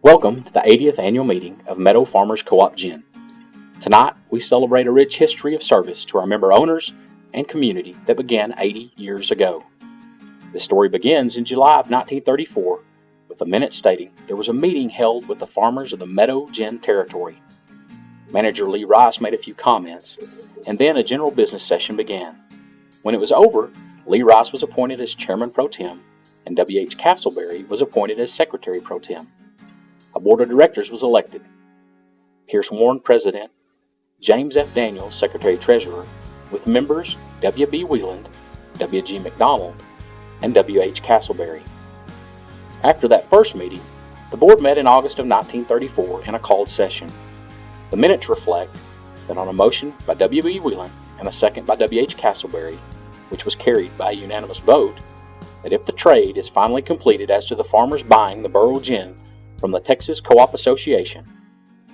Welcome to the 80th annual meeting of Meadow Farmers Coop Gin. Tonight, we celebrate a rich history of service to our member owners and community that began 80 years ago. This story begins in July of 1934 with a minute stating there was a meeting held with the farmers of the Meadow Gin territory. Manager Lee Rice made a few comments, and then a general business session began. When it was over, Lee Rice was appointed as Chairman Pro Tem, and W.H. Castleberry was appointed as Secretary Pro Tem. A board of directors was elected. Pierce Warren, President, James F. Daniels, Secretary-Treasurer, with members W.B. Wieland, W.G. McDonald, and W.H. Castleberry. After that first meeting, the board met in August of 1934 in a called session. The minutes reflect that on a motion by W.B. Wieland and a second by W.H. Castleberry, which was carried by a unanimous vote, that if the trade is finally completed as to the farmers buying the Burl Gin from the Texas Co-op Association,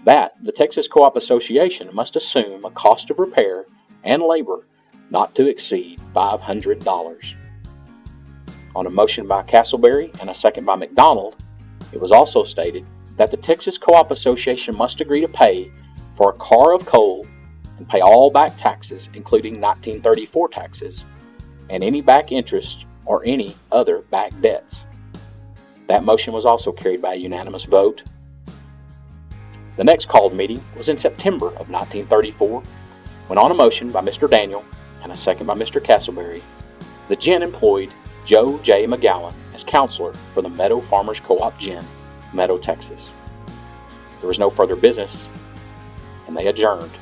that the Texas Co-op Association must assume a cost of repair and labor not to exceed $500. On a motion by Castleberry and a second by McDonald, it was also stated that the Texas Co-op Association must agree to pay for a car of coal and pay all back taxes, including 1934 taxes, and any back interest or any other back debts. That motion was also carried by a unanimous vote. The next called meeting was in September of 1934, when on a motion by Mr. Daniel and a second by Mr. Castleberry, the Gin employed Joe J. McGowan as counselor for the Meadow Farmers Coop Gin, Meadow, Texas. There was no further business, and they adjourned,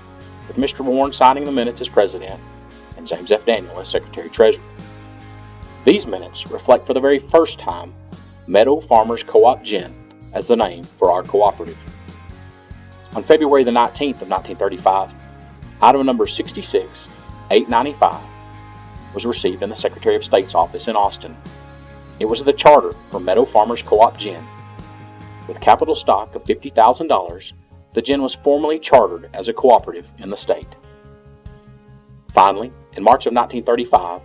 with Mr. Warren signing the minutes as president and James F. Daniel as secretary-treasurer. These minutes reflect for the very first time Meadow Farmers Coop Gin as the name for our cooperative. On February the 19th of 1935, item number 66-895 was received in the Secretary of State's office in Austin. It was the charter for Meadow Farmers Coop Gin. With capital stock of $50,000, the gin was formally chartered as a cooperative in the state. Finally, in March of 1935,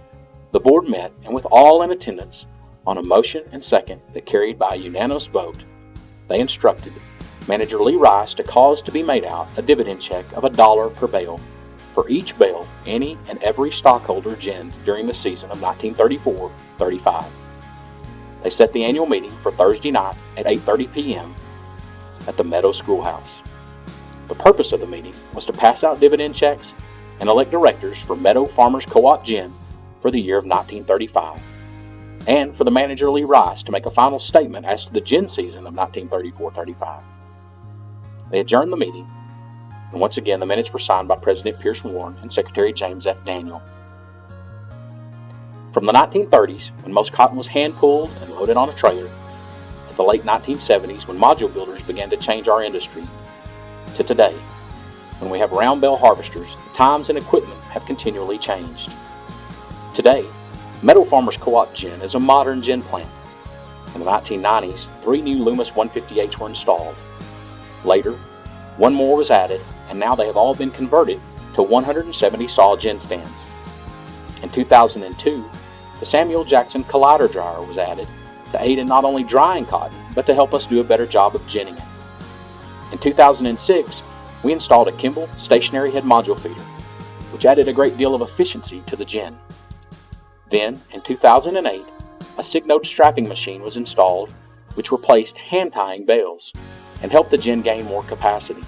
the board met, and with all in attendance, on a motion and second that carried by a unanimous vote, they instructed Manager Lee Rice to cause to be made out a dividend check of $1 per bale for each bale any and every stockholder ginned during the season of 1934-35. They set the annual meeting for Thursday night at 8:30 p.m. at the Meadow Schoolhouse. The purpose of the meeting was to pass out dividend checks and elect directors for Meadow Farmers Coop Gin for the year of 1935, and for the manager Lee Rice to make a final statement as to the gin season of 1934-35. They adjourned the meeting, and once again the minutes were signed by President Pierce Warren and Secretary James F. Daniel. From the 1930s, when most cotton was hand-pulled and loaded on a trailer, to the late 1970s, when module builders began to change our industry, to today, when we have round bale harvesters, the times and equipment have continually changed. Today, Meadow Farmers Coop Gin is a modern gin plant. In the 1990s, 3 new Loomis 150H were installed. Later, 1 more was added, and now they have all been converted to 170 saw gin stands. In 2002, the Samuel Jackson Collider Dryer was added to aid in not only drying cotton, but to help us do a better job of ginning it. In 2006, we installed a Kimball stationary head module feeder, which added a great deal of efficiency to the gin. Then, in 2008, a Signode strapping machine was installed, which replaced hand-tying bales and helped the gin gain more capacity.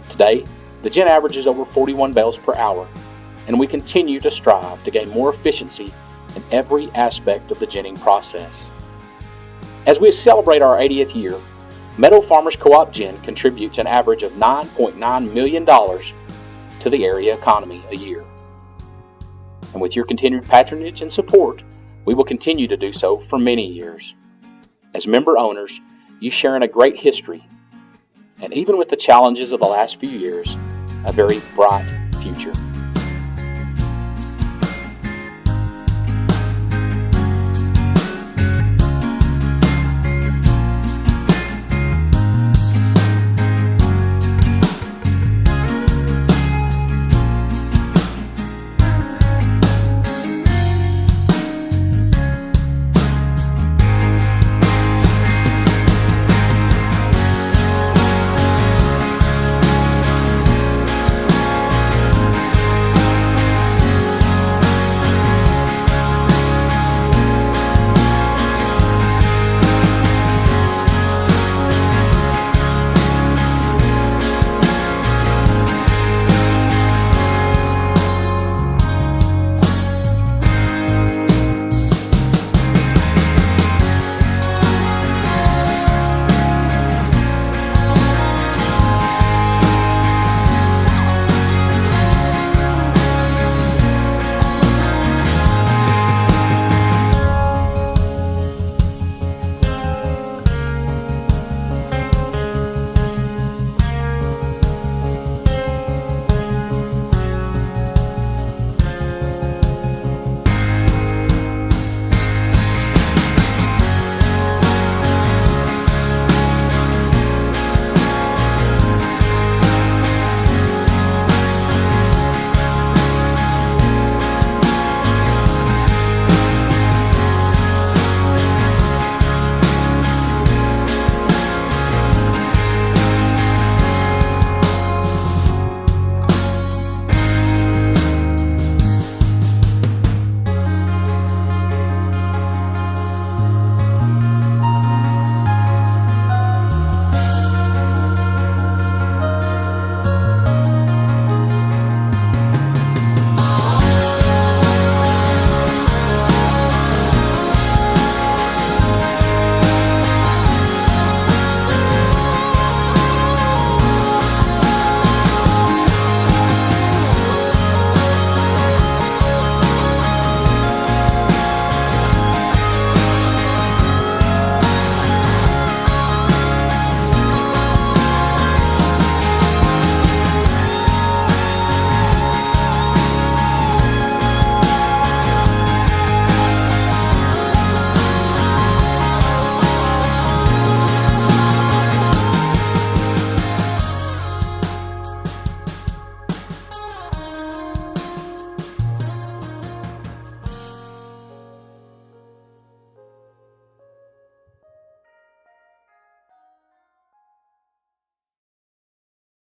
Today, the gin averages over 41 bales per hour, and we continue to strive to gain more efficiency in every aspect of the ginning process. As we celebrate our 80th year, Meadow Farmers Coop Gin contributes an average of $9.9 million to the area economy a year. And with your continued patronage and support, we will continue to do so for many years. As member owners, you share in a great history, and even with the challenges of the last few years, a very bright future.